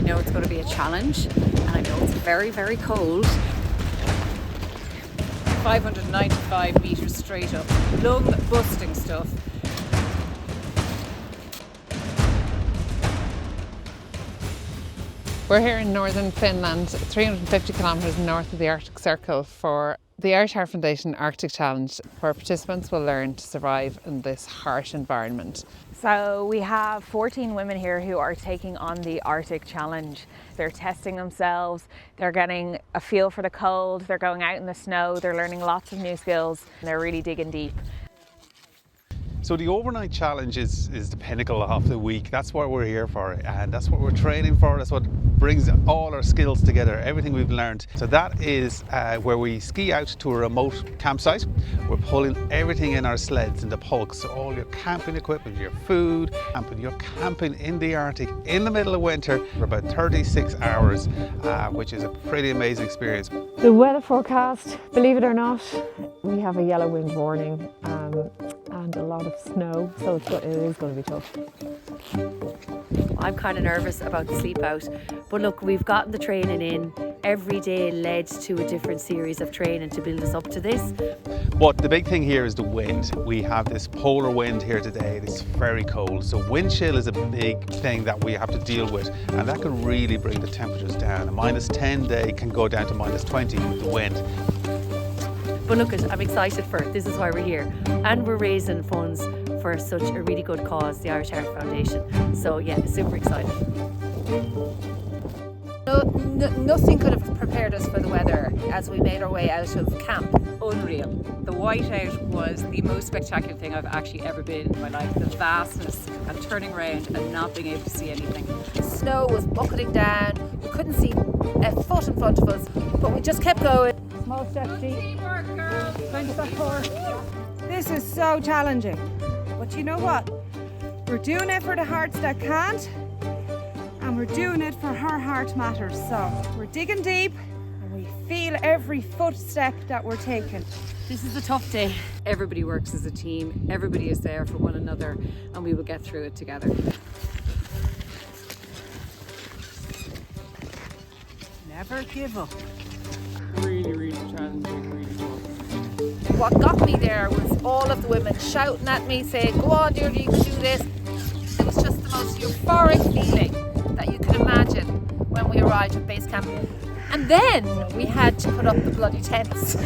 I know it's going to be a challenge, and I know it's very, very cold. 595 metres straight up, lung busting stuff. We're here in northern Finland, 350 kilometres north of the Arctic Circle for the Irish Heart Foundation Arctic Challenge, where participants will learn to survive in this harsh environment. So we have 14 women here who are taking on the Arctic Challenge. They're testing themselves, they're getting a feel for the cold, they're going out in the snow, they're learning lots of new skills, and they're really digging deep. So the overnight challenge is the pinnacle of the week. That's what we're here for, and that's what we're training for. That's what brings all our skills together, everything we've learned. So that is where we ski out to a remote campsite. We're pulling everything in our sleds and the pulks, so all your camping equipment, your food, you're camping in the Arctic in the middle of winter for about 36 hours, which is a pretty amazing experience. The weather forecast, believe it or not, we have a yellow wind warning and a lot of snow, so it is going to be tough. I'm kind of nervous about the sleep out, but look, we've gotten the training in. Every day led to a different series of training to build us up to this. But the big thing here is the wind. We have this polar wind here today. It's very cold, so wind chill is a big thing that we have to deal with, and that can really bring the temperatures down. A -10 day can go down to -20 with the wind. But look, I'm excited for it. This is why we're here. And we're raising funds for such a really good cause, the Irish Heart Foundation. So yeah, super excited. Nothing could have prepared us for the weather as we made our way out of camp. Unreal. The whiteout was the most spectacular thing I've actually ever been in my life. The vastness and turning around and not being able to see anything. Snow was bucketing down. We couldn't see a foot in front of us, but we just kept going. Small step deep. 20 step forward. This is so challenging, but you know what? We're doing it for the hearts that can't, and we're doing it for Her Heart Matters. So we're digging deep, and we feel every footstep that we're taking. This is a tough day. Everybody works as a team. Everybody is there for one another, and we will get through it together. Never give up. Really challenging, really cool. What got me there was all of the women shouting at me, saying, "Go on, Deirdre, you can do this." It was just the most euphoric feeling that you could imagine when we arrived at base camp. And then we had to put up the bloody tents.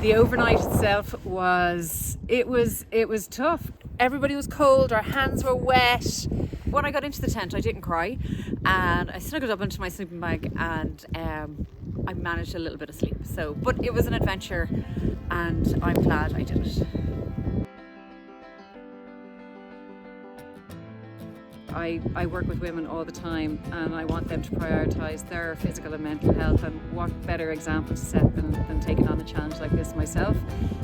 The overnight itself was tough. Everybody was cold, our hands were wet. When I got into the tent, I didn't cry, and I snuggled up into my sleeping bag, and I managed a little bit of sleep. But it was an adventure, and I'm glad I did it. I work with women all the time, and I want them to prioritise their physical and mental health, and what better example to set than taking on a challenge like this myself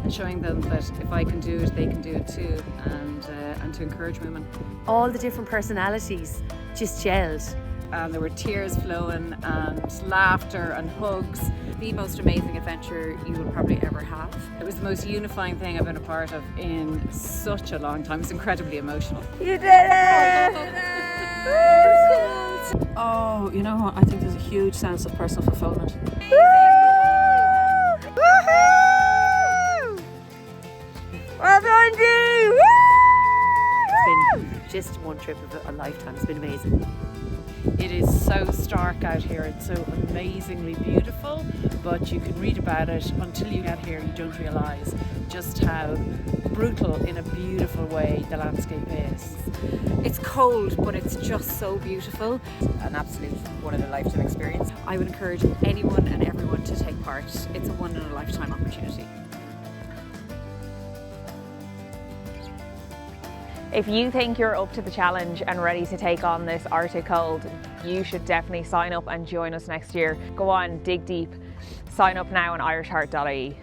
and showing them that if I can do it, they can do it too, and to encourage women. All the different personalities just gelled, and there were tears flowing and laughter and hugs. The most amazing adventure you will probably ever have. It was the most unifying thing I've been a part of in such a long time. It's incredibly emotional. You did it! Oh, you know what? I think there's a huge sense of personal fulfillment. Well done, Dee! It's been just one trip of a lifetime. It's been amazing. It is so stark out here. It's so amazingly beautiful, but you can read about it until you get here. You don't realise just how brutal in a beautiful way the landscape is. It's cold, but it's just so beautiful. An absolute one-in-a-lifetime experience. I would encourage anyone and everyone to take part. It's a one-in-a-lifetime opportunity. If you think you're up to the challenge and ready to take on this Arctic cold, you should definitely sign up and join us next year. Go on, dig deep. Sign up now on irishheart.ie.